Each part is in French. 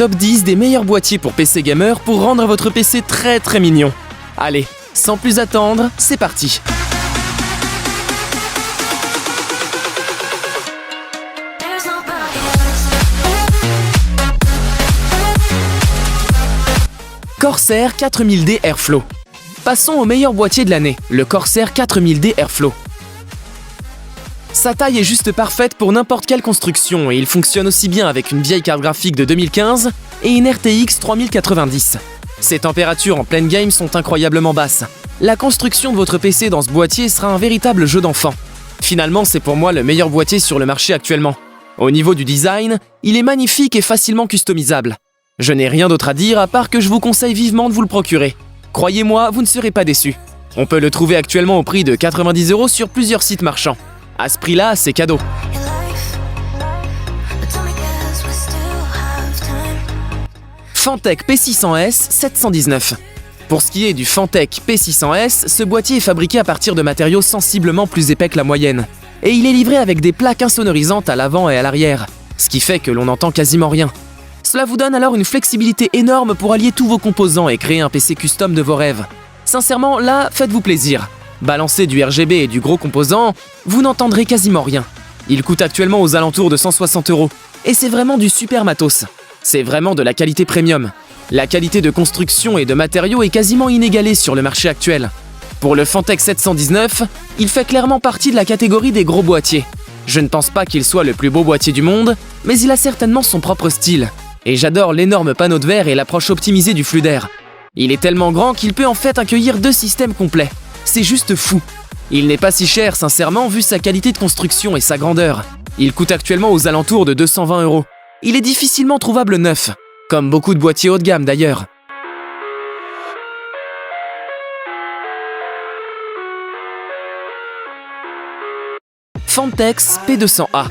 top 10 des meilleurs boîtiers pour PC gamer pour rendre votre PC très mignon. Allez, sans plus attendre, c'est parti. Corsair 4000D Airflow. Passons au meilleur boîtier de l'année, le Corsair 4000D Airflow. Sa taille est juste parfaite pour n'importe quelle construction et il fonctionne aussi bien avec une vieille carte graphique de 2015 et une RTX 3090. Ses températures en pleine game sont incroyablement basses. La construction de votre PC dans ce boîtier sera un véritable jeu d'enfant. Finalement, c'est pour moi le meilleur boîtier sur le marché actuellement. Au niveau du design, il est magnifique et facilement customisable. Je n'ai rien d'autre à dire à part que je vous conseille vivement de vous le procurer. Croyez-moi, vous ne serez pas déçus. On peut le trouver actuellement au prix de 90 € sur plusieurs sites marchands. À ce prix-là, c'est cadeau. Fantech P600S 719. Pour ce qui est du Fantech P600S, ce boîtier est fabriqué à partir de matériaux sensiblement plus épais que la moyenne. Et il est livré avec des plaques insonorisantes à l'avant et à l'arrière, ce qui fait que l'on n'entend quasiment rien. Cela vous donne alors une flexibilité énorme pour allier tous vos composants et créer un PC custom de vos rêves. Sincèrement, là, faites-vous plaisir. Balancez du RGB et du gros composant, vous n'entendrez quasiment rien. Il coûte actuellement aux alentours de 160 €. Et c'est vraiment du super matos. C'est vraiment de la qualité premium. La qualité de construction et de matériaux est quasiment inégalée sur le marché actuel. Pour le Fantech 719, il fait clairement partie de la catégorie des gros boîtiers. Je ne pense pas qu'il soit le plus beau boîtier du monde, mais il a certainement son propre style. Et j'adore l'énorme panneau de verre et l'approche optimisée du flux d'air. Il est tellement grand qu'il peut en fait accueillir 2 systèmes complets. C'est juste fou. Il n'est pas si cher sincèrement vu sa qualité de construction et sa grandeur. Il coûte actuellement aux alentours de 220 €. Il est difficilement trouvable neuf, comme beaucoup de boîtiers haut de gamme d'ailleurs. Fantex P200A.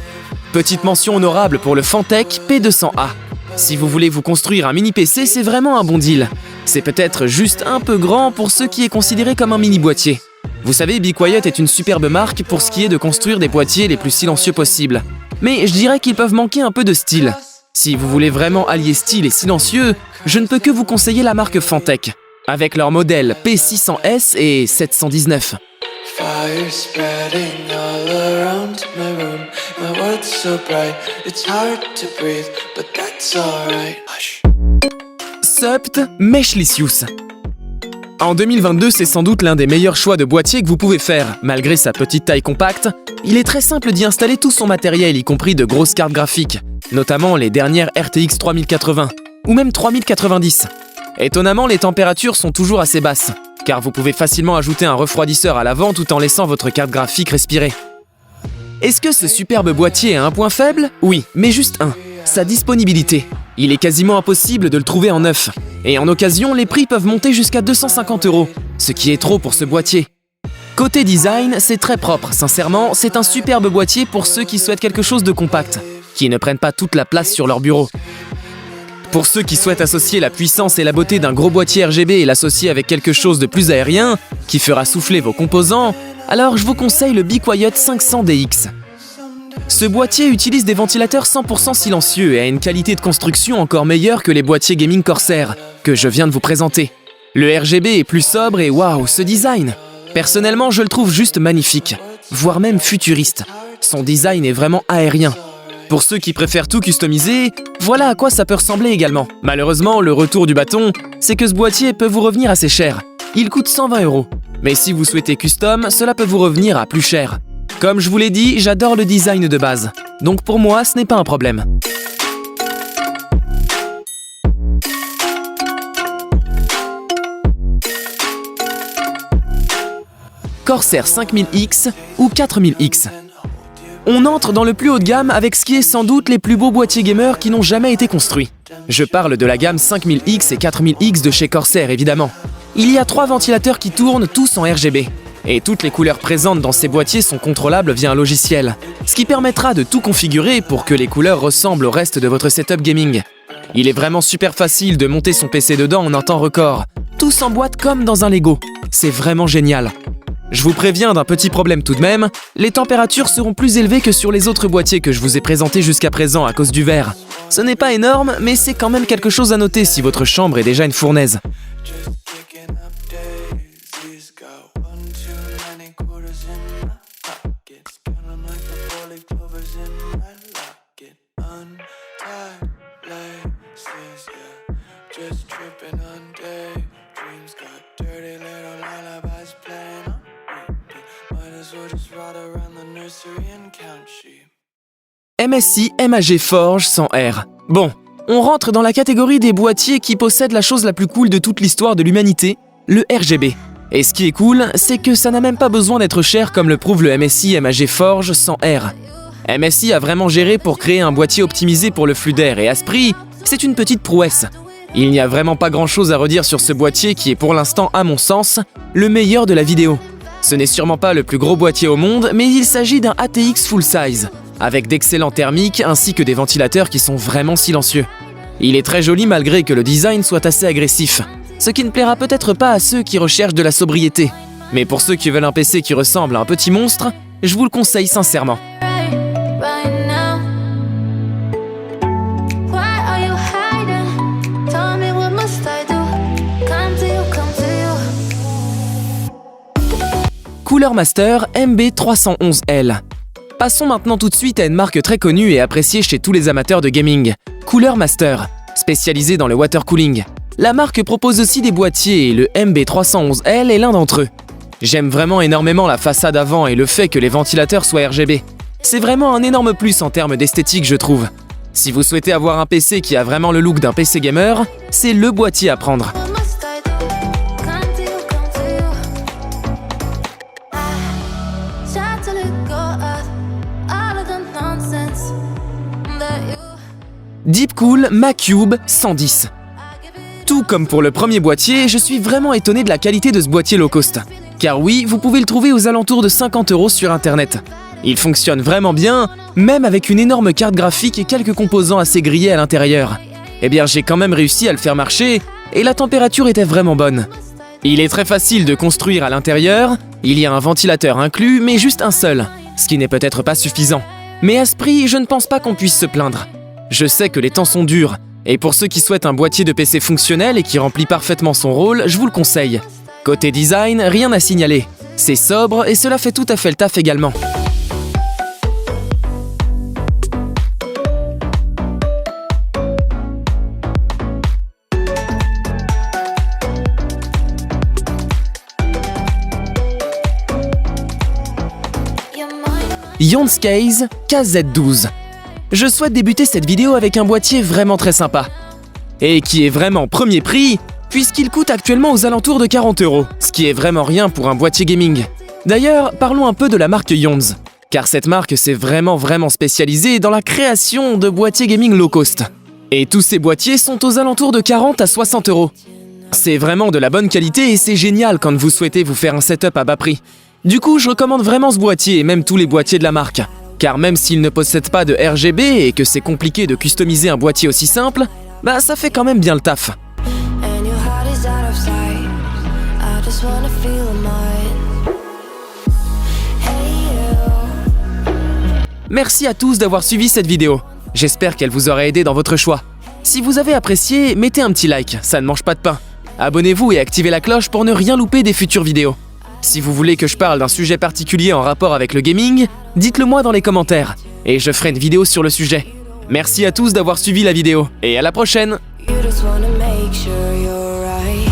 Petite mention honorable pour le Fantech P200A. Si vous voulez vous construire un mini PC, c'est vraiment un bon deal. C'est peut-être juste un peu grand pour ce qui est considéré comme un mini boîtier. Vous savez, Be Quiet est une superbe marque pour ce qui est de construire des boîtiers les plus silencieux possibles. Mais je dirais qu'ils peuvent manquer un peu de style. Si vous voulez vraiment allier style et silencieux, je ne peux que vous conseiller la marque Fantech, avec leurs modèles P600S et 719. Fire spreading all around my room. My world's so bright, it's hard to breathe, but that's alright. Hush. Supt Meshlicious. En 2022, c'est sans doute l'un des meilleurs choix de boîtier que vous pouvez faire. Malgré sa petite taille compacte, il est très simple d'y installer tout son matériel, y compris de grosses cartes graphiques, notamment les dernières RTX 3080 ou même 3090. Étonnamment, les températures sont toujours assez basses, car vous pouvez facilement ajouter un refroidisseur à l'avant tout en laissant votre carte graphique respirer. Est-ce que ce superbe boîtier a un point faible? Oui, mais juste un, sa disponibilité. Il est quasiment impossible de le trouver en neuf. Et en occasion, les prix peuvent monter jusqu'à 250 €, ce qui est trop pour ce boîtier. Côté design, c'est très propre, sincèrement, c'est un superbe boîtier pour ceux qui souhaitent quelque chose de compact, qui ne prennent pas toute la place sur leur bureau. Pour ceux qui souhaitent associer la puissance et la beauté d'un gros boîtier RGB et l'associer avec quelque chose de plus aérien, qui fera souffler vos composants, alors je vous conseille le Be Quiet 500DX. Ce boîtier utilise des ventilateurs 100% silencieux et a une qualité de construction encore meilleure que les boîtiers gaming Corsair, que je viens de vous présenter. Le RGB est plus sobre et waouh, ce design! Personnellement, je le trouve juste magnifique, voire même futuriste. Son design est vraiment aérien. Pour ceux qui préfèrent tout customiser, voilà à quoi ça peut ressembler également. Malheureusement, le retour du bâton, c'est que ce boîtier peut vous revenir assez cher. Il coûte 120 €. Mais si vous souhaitez custom, cela peut vous revenir à plus cher. Comme je vous l'ai dit, j'adore le design de base. Donc pour moi, ce n'est pas un problème. Corsair 5000X ou 4000X. On entre dans le plus haut de gamme avec ce qui est sans doute les plus beaux boîtiers gamers qui n'ont jamais été construits. Je parle de la gamme 5000X et 4000X de chez Corsair évidemment. Il y a 3 ventilateurs qui tournent tous en RGB. Et toutes les couleurs présentes dans ces boîtiers sont contrôlables via un logiciel, ce qui permettra de tout configurer pour que les couleurs ressemblent au reste de votre setup gaming. Il est vraiment super facile de monter son PC dedans en un temps record. Tout s'emboîte comme dans un Lego. C'est vraiment génial. Je vous préviens d'un petit problème tout de même, les températures seront plus élevées que sur les autres boîtiers que je vous ai présentés jusqu'à présent à cause du verre. Ce n'est pas énorme, mais c'est quand même quelque chose à noter si votre chambre est déjà une fournaise. MSI MAG Forge 100R. Bon, on rentre dans la catégorie des boîtiers qui possèdent la chose la plus cool de toute l'histoire de l'humanité, le RGB. Et ce qui est cool, c'est que ça n'a même pas besoin d'être cher comme le prouve le MSI MAG Forge 100R. MSI a vraiment géré pour créer un boîtier optimisé pour le flux d'air et à ce prix, c'est une petite prouesse. Il n'y a vraiment pas grand chose à redire sur ce boîtier qui est pour l'instant, à mon sens, le meilleur de la vidéo. Ce n'est sûrement pas le plus gros boîtier au monde, mais il s'agit d'un ATX full size, avec d'excellents thermiques ainsi que des ventilateurs qui sont vraiment silencieux. Il est très joli malgré que le design soit assez agressif, ce qui ne plaira peut-être pas à ceux qui recherchent de la sobriété. Mais pour ceux qui veulent un PC qui ressemble à un petit monstre, je vous le conseille sincèrement. Cooler Master MB311L. Passons maintenant tout de suite à une marque très connue et appréciée chez tous les amateurs de gaming, Cooler Master, spécialisée dans le water cooling. La marque propose aussi des boîtiers et le MB311L est l'un d'entre eux. J'aime vraiment énormément la façade avant et le fait que les ventilateurs soient RGB. C'est vraiment un énorme plus en termes d'esthétique, je trouve. Si vous souhaitez avoir un PC qui a vraiment le look d'un PC gamer, c'est le boîtier à prendre. Deepcool MaCube 110. Tout comme pour le premier boîtier, je suis vraiment étonné de la qualité de ce boîtier low cost. Car oui, vous pouvez le trouver aux alentours de 50 € sur internet. Il fonctionne vraiment bien, même avec une énorme carte graphique et quelques composants assez grillés à l'intérieur. Eh bien, j'ai quand même réussi à le faire marcher, et la température était vraiment bonne. Il est très facile de construire à l'intérieur, il y a un ventilateur inclus, mais juste un seul, ce qui n'est peut-être pas suffisant. Mais à ce prix, je ne pense pas qu'on puisse se plaindre. Je sais que les temps sont durs, et pour ceux qui souhaitent un boîtier de PC fonctionnel et qui remplit parfaitement son rôle, je vous le conseille. Côté design, rien à signaler. C'est sobre et cela fait tout à fait le taf également. Yonscase KZ12. Je souhaite débuter cette vidéo avec un boîtier vraiment très sympa. Et qui est vraiment premier prix, puisqu'il coûte actuellement aux alentours de 40 €, ce qui est vraiment rien pour un boîtier gaming. D'ailleurs, parlons un peu de la marque Yons, car cette marque s'est vraiment spécialisée dans la création de boîtiers gaming low cost. Et tous ces boîtiers sont aux alentours de 40 à 60 €. C'est vraiment de la bonne qualité et c'est génial quand vous souhaitez vous faire un setup à bas prix. Du coup, je recommande vraiment ce boîtier et même tous les boîtiers de la marque. Car même s'il ne possède pas de RGB et que c'est compliqué de customiser un boîtier aussi simple, bah ça fait quand même bien le taf. Merci à tous d'avoir suivi cette vidéo. J'espère qu'elle vous aura aidé dans votre choix. Si vous avez apprécié, mettez un petit like, ça ne mange pas de pain. Abonnez-vous et activez la cloche pour ne rien louper des futures vidéos. Si vous voulez que je parle d'un sujet particulier en rapport avec le gaming, dites-le moi dans les commentaires, et je ferai une vidéo sur le sujet. Merci à tous d'avoir suivi la vidéo, et à la prochaine! You just wanna make sure you're right.